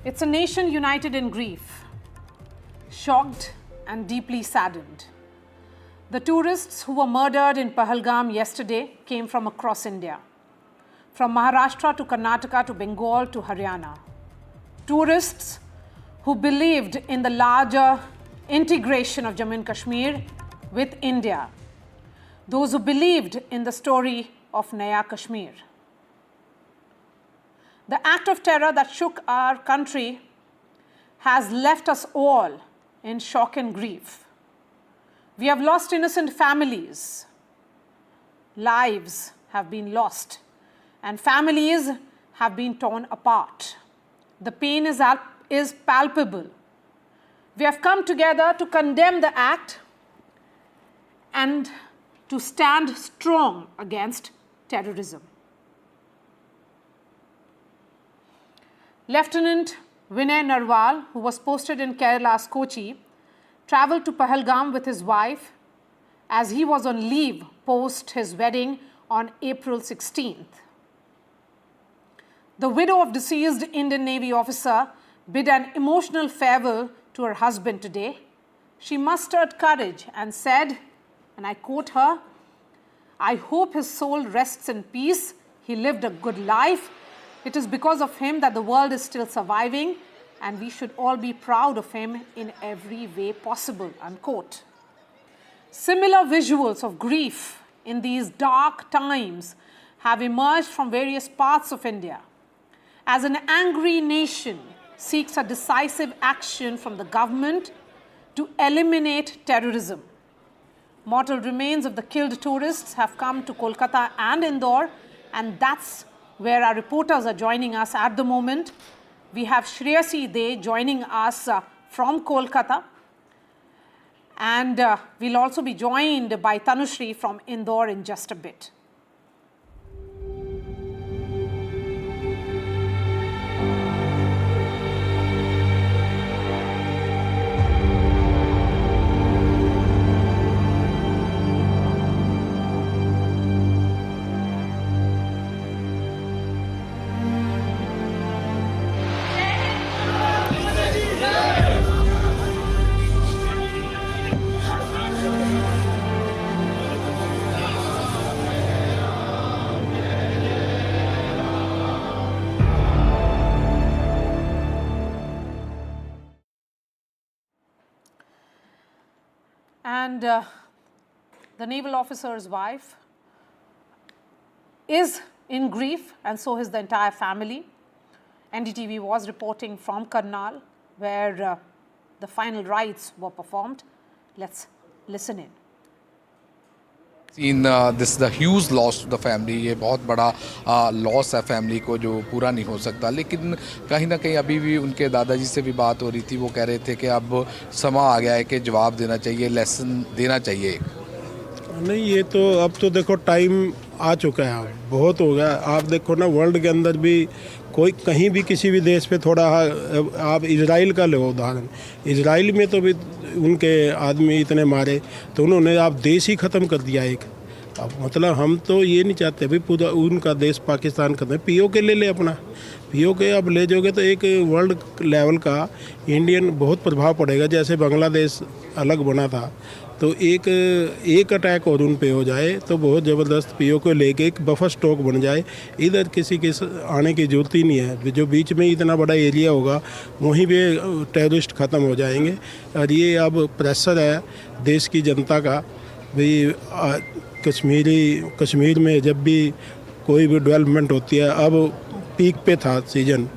It's a nation united in grief, shocked and deeply saddened. The tourists who were murdered in Pahalgam yesterday came from across India, from Maharashtra to Karnataka to Bengal to Haryana. Tourists who believed in the larger integration of Jammu and Kashmir with India. Those who believed in the story of Naya Kashmir. The act of terror that shook our country has left us all in shock and grief. We have lost innocent families. Lives have been lost, and families have been torn apart. The pain is palpable. We have come together to condemn the act and to stand strong against terrorism. Lieutenant Vinay Narwal, who was posted in Kerala's Kochi, travelled to Pahalgam with his wife as he was on leave post his wedding on April 16th. The widow of deceased Indian Navy officer bid an emotional farewell to her husband today. She mustered courage and said, and I quote her, "I hope his soul rests in peace. He lived a good life. It is because of him that the world is still surviving, and we should all be proud of him in every way possible," unquote. Similar visuals of grief in these dark times have emerged from various parts of India as an angry nation seeks a decisive action from the government to eliminate terrorism. Mortal remains of the killed tourists have come to Kolkata and Indore, and that's where our reporters are joining us at the moment. We have Shreyasi De joining us from Kolkata, and we'll also be joined by Tanushri from Indore in just a bit. And the naval officer's wife is in grief, and so is the entire family. NDTV was reporting from Karnal, where the final rites were performed. Let's listen in. This is the huge loss to the family. ये बहुत बड़ा loss है family को जो पूरा नहीं हो सकता, लेकिन कहीं ना कहीं अभी भी उनके दादाजी से भी बात हो रही थी. वो कह रहे थे कि अब समय आ गया है कि जवाब देना चाहिए, लेसन देना चाहिए. नहीं, ये तो अब तो देखो टाइम आ चुका है, बहुत हो गया. आप देखो ना, वर्ल्ड के अंदर भी कोई कहीं भी किसी भी देश पे थोड़ा, आप इजराइल का लो उदाहरण. इजराइल में तो भी उनके आदमी इतने मारे, तो उन्होंने आप देश ही ख़त्म कर दिया एक. अब मतलब हम तो ये नहीं चाहते भाई पूरा उनका देश पाकिस्तान खत्म. पीओके ले ले अपना, पीओके अब ले जाओगे तो एक वर्ल्ड लेवल का इंडियन बहुत प्रभाव पड़ेगा. जैसे बांग्लादेश अलग बना था, तो एक अटैक और उन पे हो जाए तो बहुत ज़बरदस्त पीओके लेके एक बफर स्टॉक बन जाए. इधर किसी के आने की ज़रूरत ही नहीं है. जो बीच में इतना बड़ा एरिया होगा वहीं पे टेररिस्ट ख़त्म हो जाएंगे. और ये अब प्रेशर है देश की जनता का. भाई कश्मीर में जब भी कोई भी डेवलपमेंट होती है, अब पीक पे था सीजन,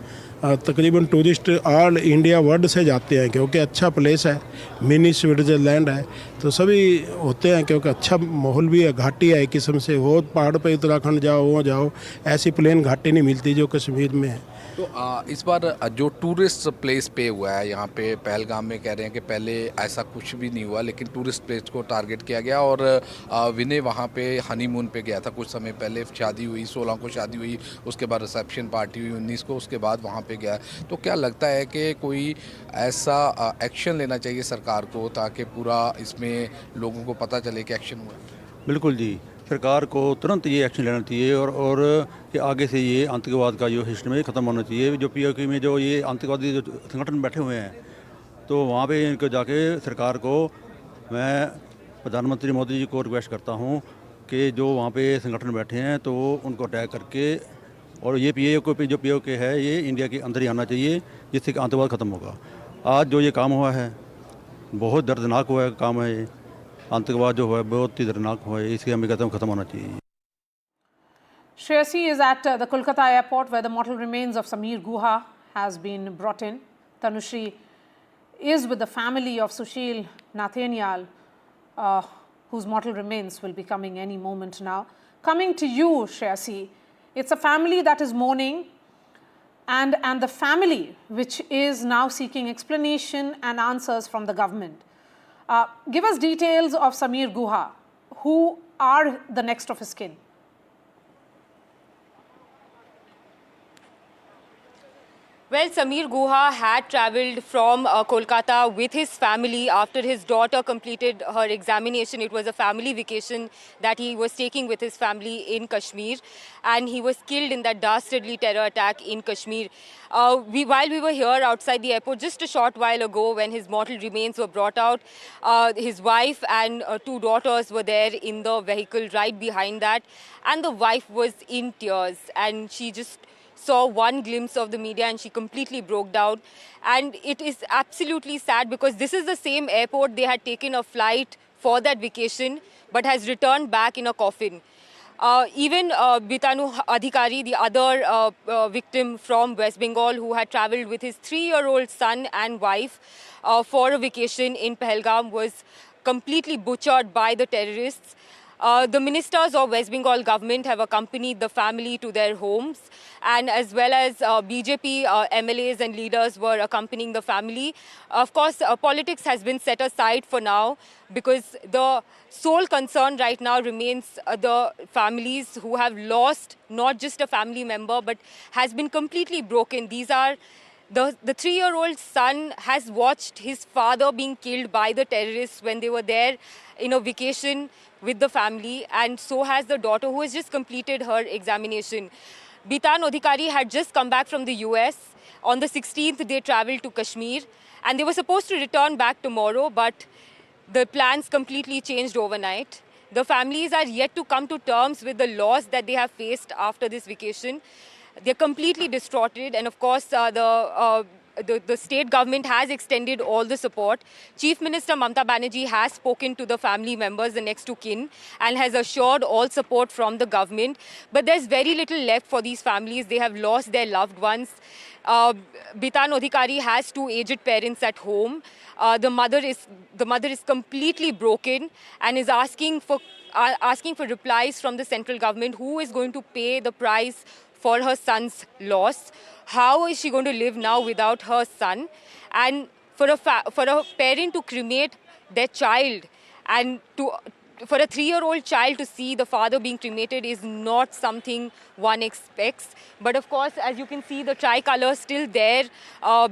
तकरीबन टूरिस्ट ऑल इंडिया वर्ल्ड से जाते हैं क्योंकि अच्छा प्लेस है, मिनी स्विट्ज़रलैंड है, तो सभी होते हैं क्योंकि अच्छा माहौल भी है. घाटी है एक किस्म से, वो पहाड़ पे उत्तराखंड जाओ, वो जाओ, ऐसी प्लेन घाटी नहीं मिलती जो कश्मीर में है. तो इस बार जो टूरिस्ट प्लेस पे हुआ है यहाँ पे पहलगाम में, कह रहे हैं कि पहले ऐसा कुछ भी नहीं हुआ, लेकिन टूरिस्ट प्लेस को टारगेट किया गया. और विनय वहाँ पे हनीमून पे गया था कुछ समय पहले. शादी हुई, 16 को शादी हुई, उसके बाद रिसेप्शन पार्टी हुई 19 को, उसके बाद वहाँ पे गया. तो क्या लगता है कि कोई ऐसा एक्शन लेना चाहिए सरकार को ताकि पूरा इसमें लोगों को पता चले कि एक्शन हुआ? बिल्कुल जी, सरकार को तुरंत ये एक्शन लेना चाहिए और कि आगे से ये आतंकवाद का जो हिस्ट्री में ख़त्म होना चाहिए। जो पीओके में जो ये आतंकवादी जो संगठन बैठे हुए हैं तो वहाँ पे इनको जाके सरकार को मैं प्रधानमंत्री मोदी जी को रिक्वेस्ट करता हूँ कि जो वहाँ पे संगठन बैठे हैं तो उनको अटैक करके और ये पीओके है ये इंडिया के अंदर ही आना चाहिए जिससे कि आतंकवाद ख़त्म होगा। आज जो ये काम हुआ है बहुत दर्दनाक हुआ है काम है, ये आतंकवाद जो हुआ है बहुत ही दर्दनाक हुआ है, इसके हमें कहते हैं ख़त्म होना चाहिए। Shreyasi is at the Kolkata airport where the mortal remains of Samir Guha has been brought in. Tanushri is with the family of Sushil Nath, whose mortal remains will be coming any moment now. Coming to you, Shreyasi, it's a family that is mourning and the family which is now seeking explanation and answers from the government. Give us details of Samir Guha. Who are the next of his kin? Well, Samir Guha had travelled from Kolkata with his family after his daughter completed her examination. It was a family vacation that he was taking with his family in Kashmir, and he was killed in that dastardly terror attack in Kashmir. While we were here outside the airport just a short while ago when his mortal remains were brought out, his wife and two daughters were there in the vehicle right behind that, and the wife was in tears, and she just saw one glimpse of the media and she completely broke down. And it is absolutely sad because this is the same airport they had taken a flight for that vacation but has returned back in a coffin. Even Bitanu Adhikari, the other victim from West Bengal who had travelled with his 3-year-old son and wife for a vacation in Pahalgam, was completely butchered by the terrorists. The ministers of West Bengal government have accompanied the family to their homes, and as well as BJP MLAs and leaders were accompanying the family. Of course, politics has been set aside for now because the sole concern right now remains the families who have lost not just a family member but has been completely broken. These are the 3-year-old son has watched his father being killed by the terrorists when they were there in a vacation with the family, and so has the daughter who has just completed her examination. Bitan Adhikari had just come back from the US. On the 16th, they travelled to Kashmir, and they were supposed to return back tomorrow, but the plans completely changed overnight. The families are yet to come to terms with the loss that they have faced after this vacation. They're completely distraughted, and of course, the state government has extended all the support. Chief Minister Mamata Banerjee has spoken to the family members, the next of kin, and has assured all support from the government. But there's very little left for these families. They have lost their loved ones. Bitan Adhikari has 2 aged parents at home. The mother is completely broken and is asking for replies from the central government. Who is going to pay the price for her son's loss? How is she going to live now without her son? And for a parent to cremate their child and for a 3-year-old child to see the father being cremated is not something one expects. But of course, as you can see, the tricolour still there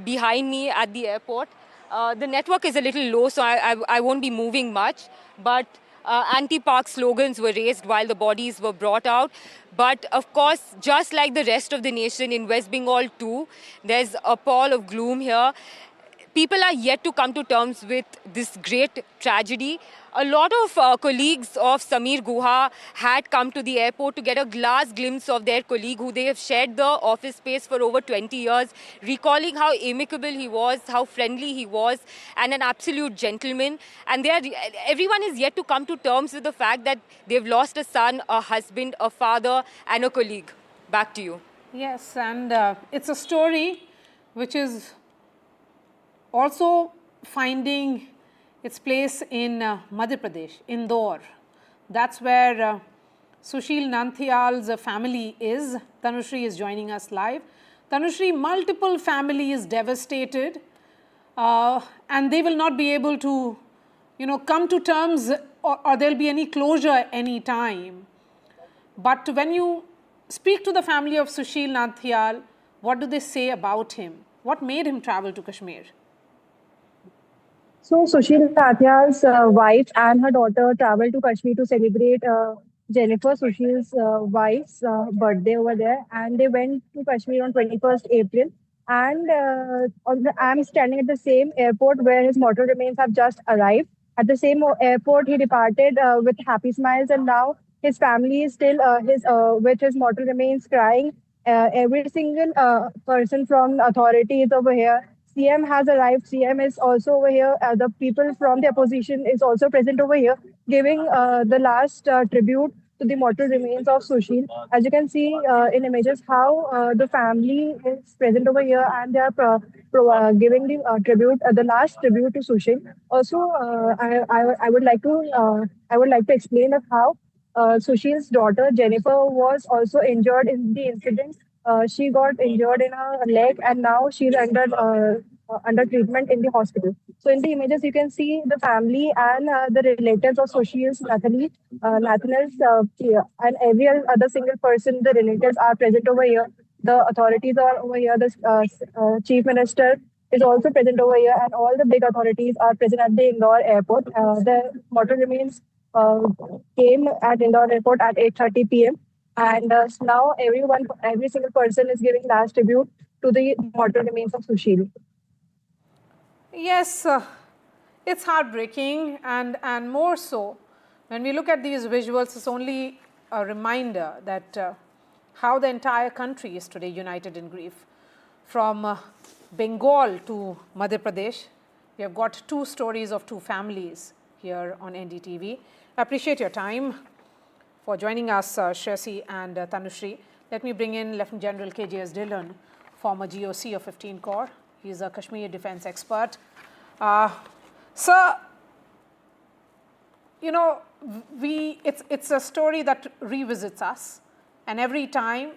behind me at the airport. The network is a little low, so I won't be moving much. But anti-Pak slogans were raised while the bodies were brought out. But of course, just like the rest of the nation in West Bengal too, there's a pall of gloom here. People are yet to come to terms with this great tragedy. A lot of colleagues of Samir Guha had come to the airport to get a glass glimpse of their colleague who they have shared the office space for over 20 years, recalling how amicable he was, how friendly he was, and an absolute gentleman. And everyone is yet to come to terms with the fact that they've lost a son, a husband, a father, and a colleague. Back to you. Yes, and it's a story which is also finding its place in Madhya Pradesh, Indore. That's where Sushil Nath's family is. Tanushri is joining us live. Tanushri, multiple families devastated, and they will not be able to, come to terms or there'll be any closure any time. But when you speak to the family of Sushil Nath, what do they say about him? What made him travel to Kashmir? So Sushil Nath's wife and her daughter traveled to Kashmir to celebrate Jennifer, Sushil's wife's birthday over there, and they went to Kashmir on 21st April. And I'm standing at the same airport where his mortal remains have just arrived. At the same airport, he departed with happy smiles, and now his family is still his with his mortal remains crying. Every single person from authorities over here. CM has arrived. CM is also over here. The people from the opposition is also present over here, giving the last tribute to the mortal remains of Sushil. As you can see in images, how the family is present over here, and they are giving the tribute, the last tribute to Sushil. Also, I would like to explain of how Sushil's daughter Jennifer was also injured in the incident. She got injured in her leg, and now she's under treatment in the hospital. So in the images, you can see the family and the relatives of Sushil's Nathaniel's, and every other single person, the relatives are present over here. The authorities are over here. The chief minister is also present over here, and all the big authorities are present at the Indore airport. The mortal remains came at Indore airport at 8:30 p.m. And now every single person is giving last tribute to the mortal remains of Sushil. Yes, it's heartbreaking, and more so when we look at these visuals, it's only a reminder that how the entire country is today united in grief. From Bengal to Madhya Pradesh, we have got two stories of two families here on NDTV. I appreciate your time for joining us, Shresi and Tanushri. Let me bring in Lieutenant General KJS Dylan, former GOC of 15 Corps. He's a Kashmir defense expert. Sir, you know, it's a story that revisits us, and every time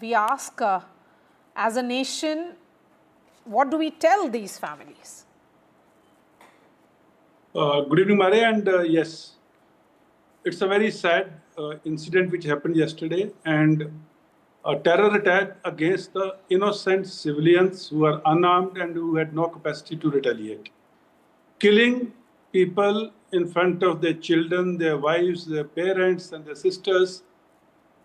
we ask, as a nation, what do we tell these families? Good evening, Mariam, and yes, it's a very sad incident which happened yesterday, and a terror attack against the innocent civilians who are unarmed and who had no capacity to retaliate. Killing people in front of their children, their wives, their parents, and their sisters.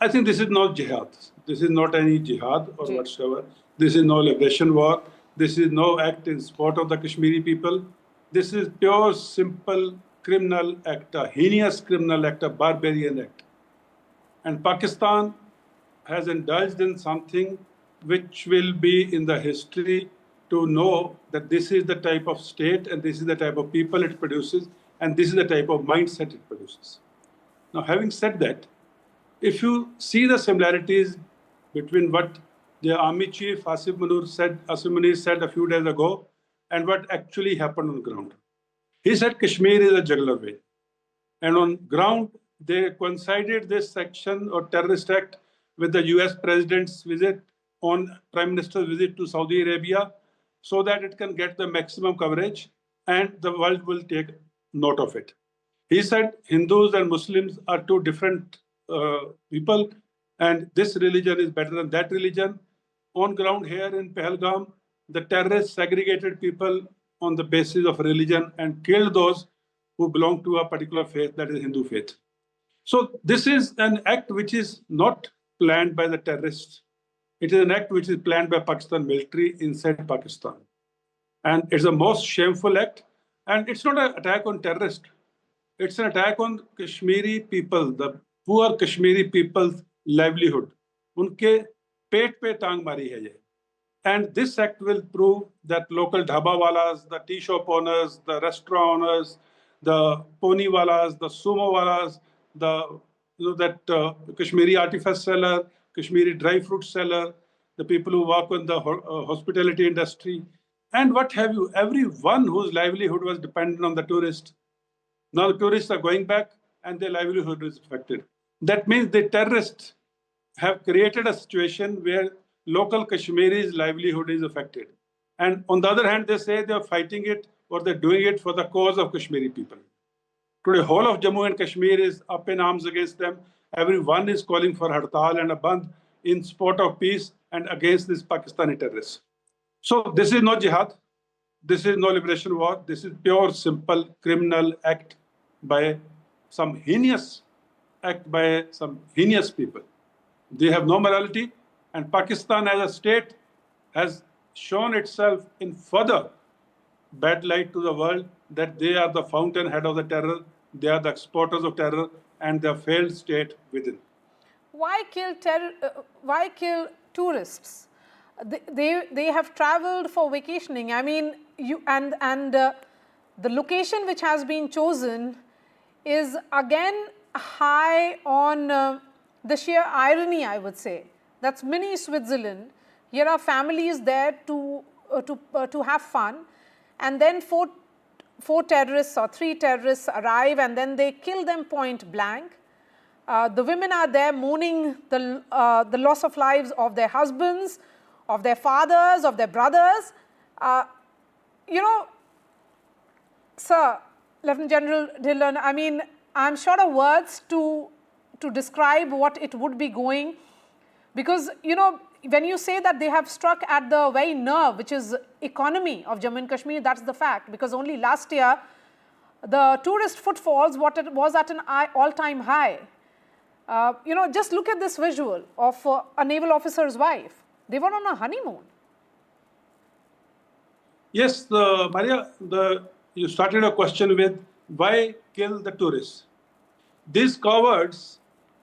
I think this is not jihad. This is not any jihad or whatsoever. This is no liberation war. This is no act in support of the Kashmiri people. This is pure, simple criminal act, a heinous criminal act, a barbarian act. And Pakistan has indulged in something which will be in the history to know that this is the type of state and this is the type of people it produces and this is the type of mindset it produces. Now, having said that, if you see the similarities between what the army chief Asim Munir said a few days ago and what actually happened on the ground. He said Kashmir is a jugular vein. And on ground, they coincided this section or terrorist act with the US president's visit on Prime Minister's visit to Saudi Arabia so that it can get the maximum coverage and the world will take note of it. He said Hindus and Muslims are two different people and this religion is better than that religion. On ground here in Pahalgam, the terrorists segregated people on the basis of religion and killed those who belong to a particular faith, that is Hindu faith. So this is an act which is not planned by the terrorists. It is an act which is planned by Pakistan military inside Pakistan. And it's the most shameful act. And it's not an attack on terrorists. It's an attack on Kashmiri people, the poor Kashmiri people's livelihood. Unke पेट पे टांग मारी है ये. And this act will prove that local dhaba walas, the tea shop owners, the restaurant owners, the pony walas, the sumo walas, Kashmiri artifact seller, Kashmiri dry fruit seller, the people who work on the hospitality industry, and what have you, everyone whose livelihood was dependent on the tourists. Now the tourists are going back and their livelihood is affected. That means the terrorists have created a situation where local Kashmiri's livelihood is affected. And on the other hand, they say they're fighting it or they're doing it for the cause of Kashmiri people. Today, whole of Jammu and Kashmir is up in arms against them. Everyone is calling for hartal and a bandh in support of peace and against these Pakistani terrorists. So this is not jihad. This is no liberation war. This is pure, simple criminal act by some heinous act by some heinous people. They have no morality, and Pakistan as a state has shown itself in further bad light to the world that they are the fountainhead of the terror, they are the exporters of terror, and the failed state within. Why kill tourists? They have traveled for vacationing. I mean, the location which has been chosen is again high on the sheer irony, I would say. That's mini Switzerland. Here are families there to have fun, and then four terrorists or 3 terrorists arrive, and then they kill them point blank. The women are there mourning the loss of lives of their husbands, of their fathers, of their brothers. Sir, Lieutenant General Dylan, I mean, I'm short of words to describe what it would be going, because, when you say that they have struck at the very nerve, which is economy of Jammu and Kashmir, that's the fact, because only last year, the tourist footfalls was at an all-time high. Just look at this visual of a naval officer's wife. They were on a honeymoon. Yes, Maria, you started a question with why kill the tourists? These cowards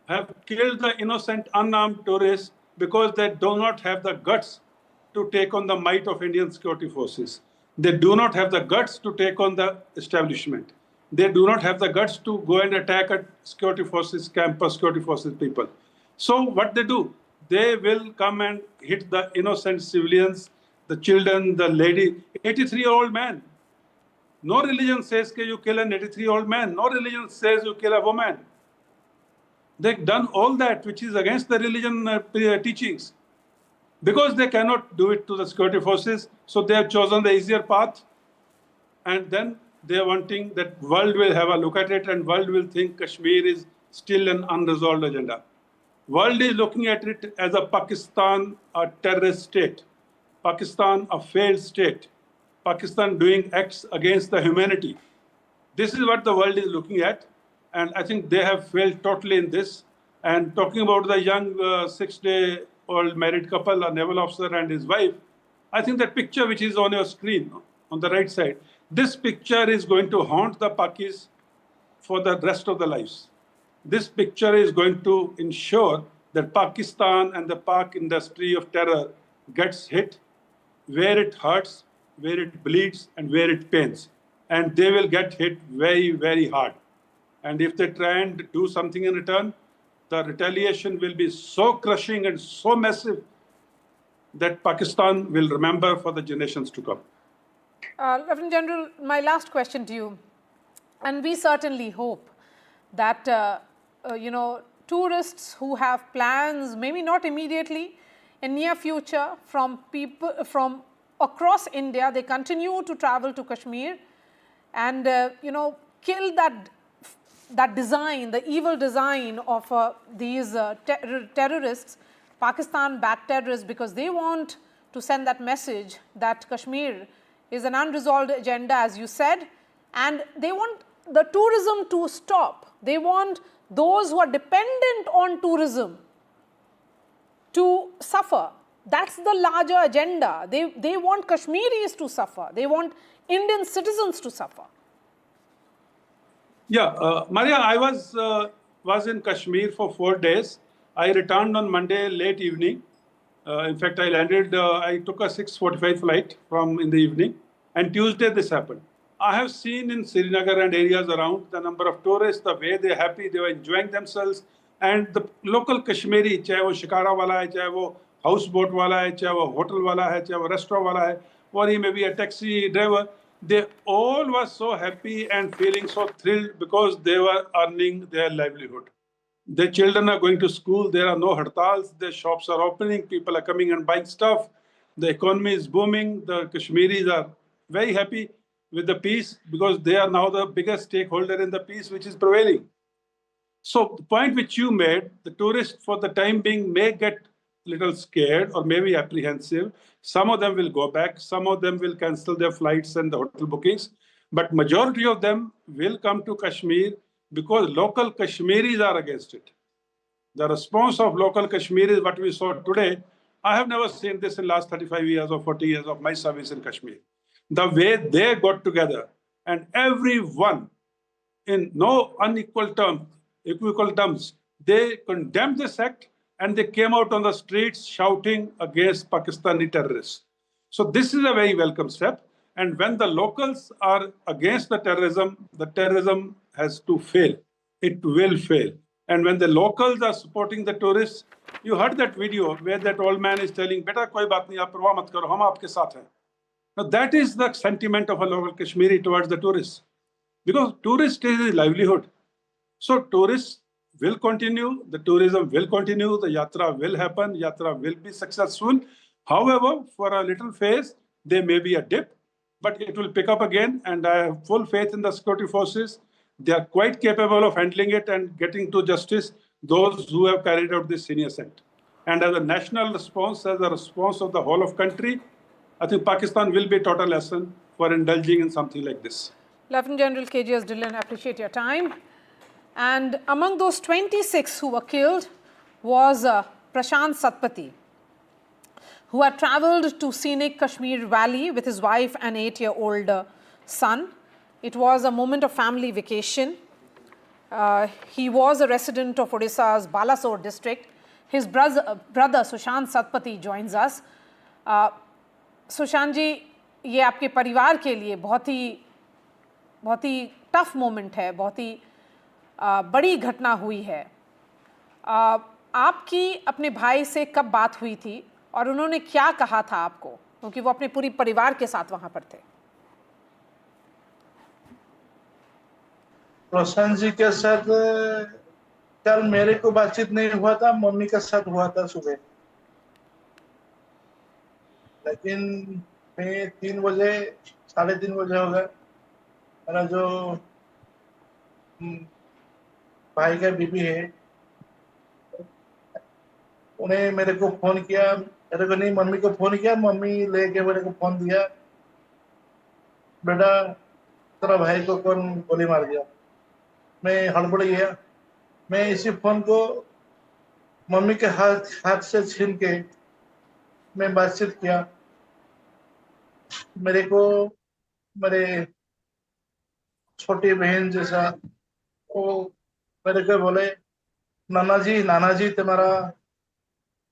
have killed the innocent, unarmed tourists because they do not have the guts to take on the might of Indian security forces. They do not have the guts to take on the establishment. They do not have the guts to go and attack a security forces camp or security forces people. So what they do, they will come and hit the innocent civilians, the children, the lady, 83-year-old man. No religion says that you kill an 83-year-old man. No religion says you kill a woman. They've done all that which is against the religion teachings. Because they cannot do it to the security forces, so they have chosen the easier path, and then they are wanting that world will have a look at it, and world will think Kashmir is still an unresolved agenda. World is looking at it as a Pakistan, a terrorist state, Pakistan, a failed state, Pakistan doing acts against the humanity. This is what the world is looking at, and I think they have failed totally in this. And talking about the young 6-day-old married couple, a naval officer and his wife, I think that picture which is on your screen, on the right side, this picture is going to haunt the Pakis for the rest of their lives. This picture is going to ensure that Pakistan and the Pak industry of terror gets hit where it hurts, where it bleeds, and where it pains. And they will get hit very, very hard. And if they try and do something in return, the retaliation will be so crushing and so massive that Pakistan will remember for the generations to come. Lieutenant General, my last question to you, and we certainly hope that, tourists who have plans, maybe not immediately, in near future, from people from across India, they continue to travel to Kashmir and, kill that design, the evil design of these terrorists, Pakistan-backed terrorists, because they want to send that message that Kashmir is an unresolved agenda, as you said, and they want the tourism to stop. They want those who are dependent on tourism to suffer. That's the larger agenda. They want Kashmiris to suffer. They want Indian citizens to suffer. Yeah, Maria, I was in Kashmir for 4 days. I returned on Monday late evening. In fact, I took a 6:45 flight in the evening, and Tuesday this happened. I have seen in Srinagar and areas around the number of tourists, the way they're happy, they were enjoying themselves, and the local Kashmiri, chahe wo shikara wala hai, chahe wo houseboat wala hai, chahe wo hotel wala hai, chahe wo restaurant wala hai, or he may be a taxi driver, they all were so happy and feeling so thrilled because they were earning their livelihood. Their children are going to school, there are no hartals, their shops are opening, people are coming and buying stuff, the economy is booming, the Kashmiris are very happy with the peace because they are now the biggest stakeholder in the peace which is prevailing. So the point which you made, the tourists for the time being may get a little scared or maybe apprehensive. Some of them will go back, some of them will cancel their flights and the hotel bookings, but majority of them will come to Kashmir because local Kashmiris are against it. The response of local Kashmiris, what we saw today, I have never seen this in the last 35 years or 40 years of my service in Kashmir. The way they got together and everyone in no unequal terms, equivocal terms, they condemned this act and they came out on the streets shouting against Pakistani terrorists. So this is a very welcome step. And when the locals are against the terrorism has to fail. It will fail. And when the locals are supporting the tourists, you heard that video where that old man is telling, "Beta, koi baat nahi, aap parwah mat karo, hum aapke saath hain." Now that is the sentiment of a local Kashmiri towards the tourists. Because tourist is his livelihood. So tourists will continue, the tourism will continue, the yatra will happen, yatra will be successful. However, for a little phase, there may be a dip, but it will pick up again, and I have full faith in the security forces. They are quite capable of handling it and getting to justice those who have carried out this heinous act. And as a national response, as a response of the whole of country, I think Pakistan will be a total lesson for indulging in something like this. Lieutenant General KJS Dylan, appreciate your time. And among those 26 who were killed was Prashant Satpati, who had travelled to scenic Kashmir Valley with his wife and 8-year-old son. It was a moment of family vacation. He was a resident of Odisha's Balasore district. His brother Sushant Satpati joins us. Sushant जी, ये आपके परिवार के लिए बहुत ही tough moment है, बहुत ही बड़ी घटना हुई है. आपकी अपने भाई से कब बात हुई थी और उन्होंने क्या कहा था आपको, क्योंकि वो अपने पूरी परिवार के साथ वहां पर थे? प्रशांत जी के साथ कल मेरे को बातचीत नहीं हुआ था, मम्मी के साथ हुआ था सुबह. लेकिन मैं 3 बजे 3:30 बजे हो गए, मेरा जो भाई का बीबी है उन्हें मेरे को फोन किया, मेरे को नहीं मम्मी को फोन किया. मम्मी लेके मेरे को फोन दिया, बेटा तेरा भाई को कौन गोली मार दिया. मैं हड़बड़ गया. मैं इसी फोन को मम्मी के हाथ से छीन के मैं बातचीत किया. मेरे को मेरे छोटी बहन जैसा वो मेरे को बोले, नाना जी तुम्हारा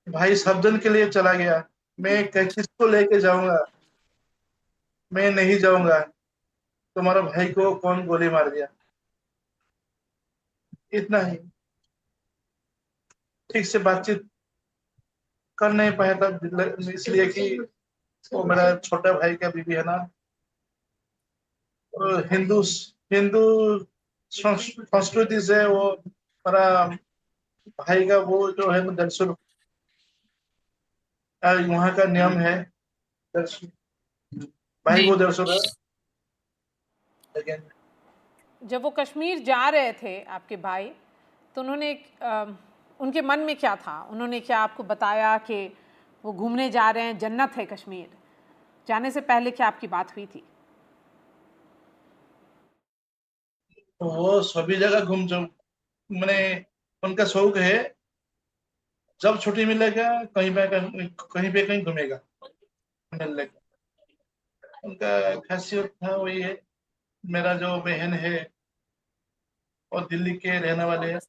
भाई सब दिन के लिए चला गया, मैं किसको लेके जाऊंगा, मैं नहीं जाऊंगा, तुम्हारा भाई को कौन गोली मार दिया. इतना ही. ठीक से बातचीत कर नहीं पाया था, इसलिए कि वो मेरा छोटा भाई का बीबी है ना, हिंदू संस्कृति से वो मेरा भाई का वो जो है दर्शन, वहाँ का नियम है भाई वो दर्शन है. लेकिन जब वो कश्मीर जा रहे थे आपके भाई, तो उन्होंने उनके मन में क्या था? उन्होंने क्या आपको बताया कि वो घूमने जा रहे हैं, जन्नत है कश्मीर? जाने से पहले क्या आपकी बात हुई थी? वो सभी जगह घूम जाऊं, मैंने उनका शौक है, जब छुट्टी मिलेगा कहीं पे कहीं घूमेगा. उनका खासियत था वही है. मेरा जो बहन है और दिल्ली के रहने वाले हैं,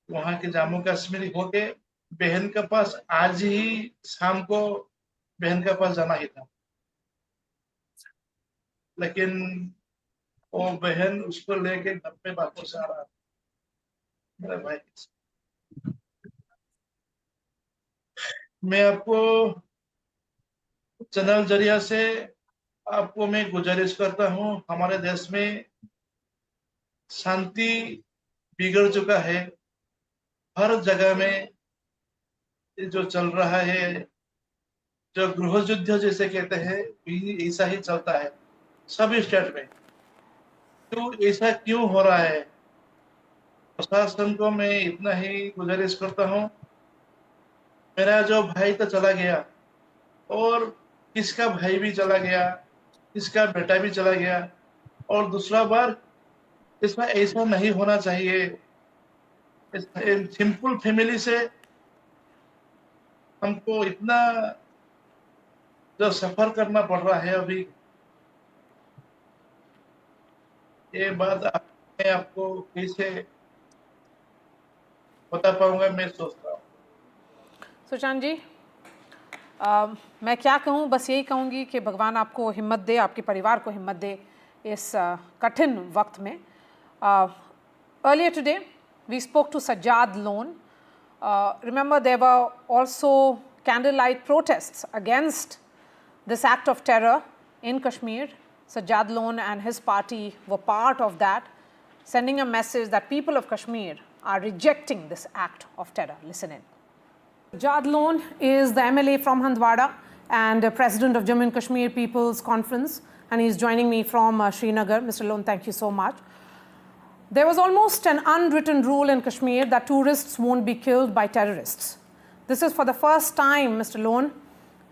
वहाँ के जम्मू कश्मीर होके बहन के पास आज ही शाम को बहन के पास जाना ही था. लेकिन वो बहन उसको लेके घर पे वापस आ रहा मेरा भाई. मैं आपको चैनल जरिया से आपको मैं गुजारिश करता हूँ, हमारे देश में शांति बिगड़ चुका है. हर जगह में जो चल रहा है, जो गृह युद्ध जैसे कहते हैं, ऐसा ही चलता है सभी स्टेट में. तो ऐसा क्यों हो रहा है? प्रशासन को मैं इतना ही गुजारिश करता हूँ, मेरा जो भाई तो चला गया और किसका भाई भी चला गया, किसका बेटा भी चला गया, और दूसरा बार इसमें ऐसा नहीं होना चाहिए। सिंपल फैमिली से हमको इतना जो सफर करना पड़ रहा है अभी, ये बात मैं आपको कैसे बता पाऊंगा, मैं सोचता हूँ। सुशांत जी, मैं क्या कहूँ, बस यही कहूँगी कि भगवान आपको हिम्मत दे, आपके परिवार को हिम्मत दे इस कठिन वक्त में। Earlier today, we spoke to Sajad Lone. Remember, there were also candlelight protests against this act of terror in Kashmir. Sajad Lone and his party were part of that, sending a message that people of Kashmir are rejecting this act of terror. Listen in. Sajad Lone is the MLA from Handwada and President of Jammu and Kashmir People's Conference, and he's joining me from Srinagar. Mr. Lone, thank you so much. There was almost an unwritten rule in Kashmir that tourists won't be killed by terrorists. This is for the first time, Mr. Lone,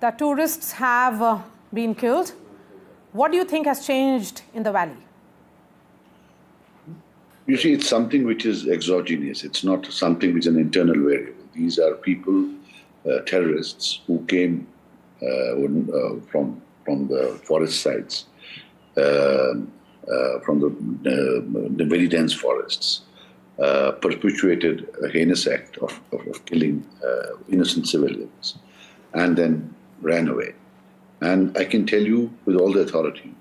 that tourists have been killed. What do you think has changed in the valley? You see, it's something which is exogenous. It's not something which is an internal variable. These are people, terrorists, who came from the forest sites, from the very dense forests, perpetuated a heinous act of killing innocent civilians, and then ran away. And I can tell you with all the authority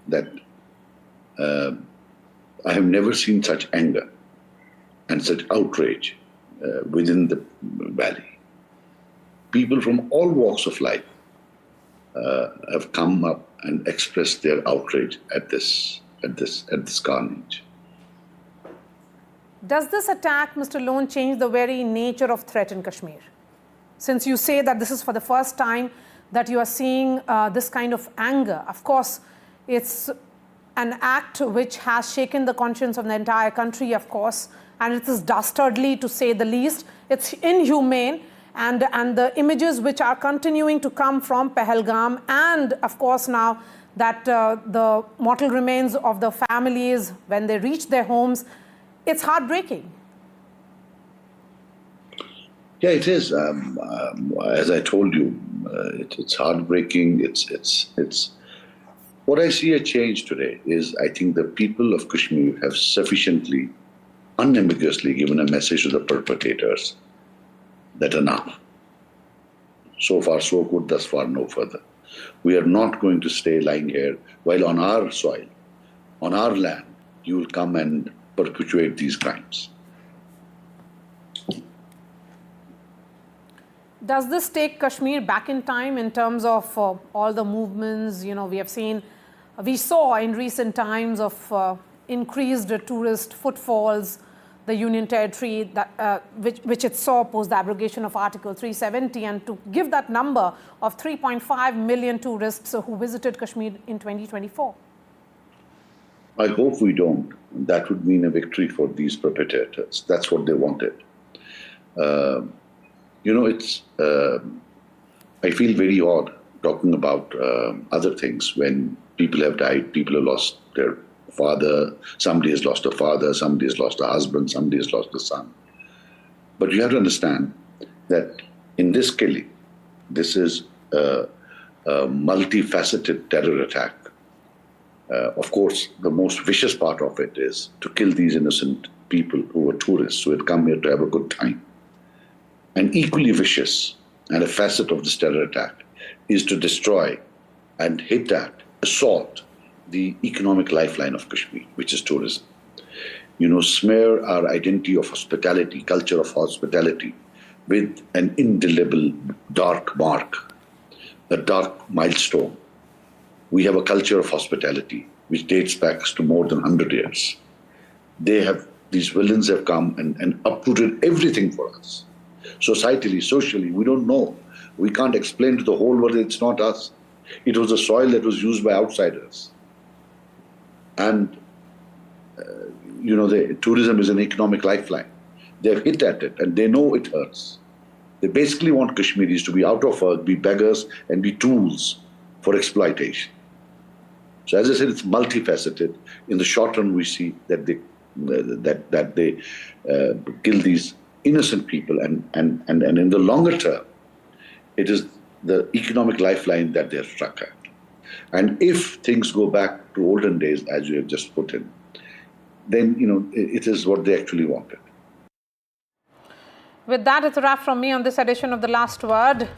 that I have never seen such anger and such outrage within the valley. People from all walks of life have come up and expressed their outrage at this carnage. Does this attack, Mr. Lone, change the very nature of threat in Kashmir? Since you say that this is for the first time that you are seeing this kind of anger, of course, it's an act which has shaken the conscience of the entire country, of course, and it is dastardly to say the least. It's inhumane, and the images which are continuing to come from Pahalgam, and of course now that the mortal remains of the families, when they reach their homes, it's heartbreaking. Yeah, it is. As I told you, it's heartbreaking. It's. What I see a change today is, I think the people of Kashmir have sufficiently, unambiguously given a message to the perpetrators that enough. So far, so good. Thus far, no further. We are not going to stay lying here while on our soil, on our land, you will come and perpetuate these crimes. Does this take Kashmir back in time in terms of all the movements? You know, we saw in recent times of increased tourist footfalls, the Union Territory, that, which it saw post the abrogation of Article 370, and to give that number of 3.5 million tourists who visited Kashmir in 2024. I hope we don't. That would mean a victory for these perpetrators. That's what they wanted. It's. I feel very odd talking about other things when people have died, people have lost their father, somebody has lost a father, somebody has lost a husband, somebody has lost a son. But you have to understand that in this killing, this is a multifaceted terror attack. Of course, the most vicious part of it is to kill these innocent people who were tourists, who had come here to have a good time. And equally vicious, and a facet of this terror attack, is to destroy and hit at, assault, the economic lifeline of Kashmir, which is tourism. Smear our identity of hospitality, culture of hospitality, with an indelible dark mark, a dark milestone. We have a culture of hospitality which dates back to more than 100 years. These villains have come and uprooted everything for us. Societally, socially, we don't know. We can't explain to the whole world it's not us. It was a soil that was used by outsiders. And, tourism is an economic lifeline. They've hit at it and they know it hurts. They basically want Kashmiris to be out of work, be beggars, and be tools for exploitation. So as I said, it's multifaceted. In the short run, we see that they kill these innocent people, and in the longer term, it is the economic lifeline that they are struck at. And if things go back to olden days, as you have just put in, then it is what they actually wanted. With that, it's a wrap from me on this edition of The Last Word.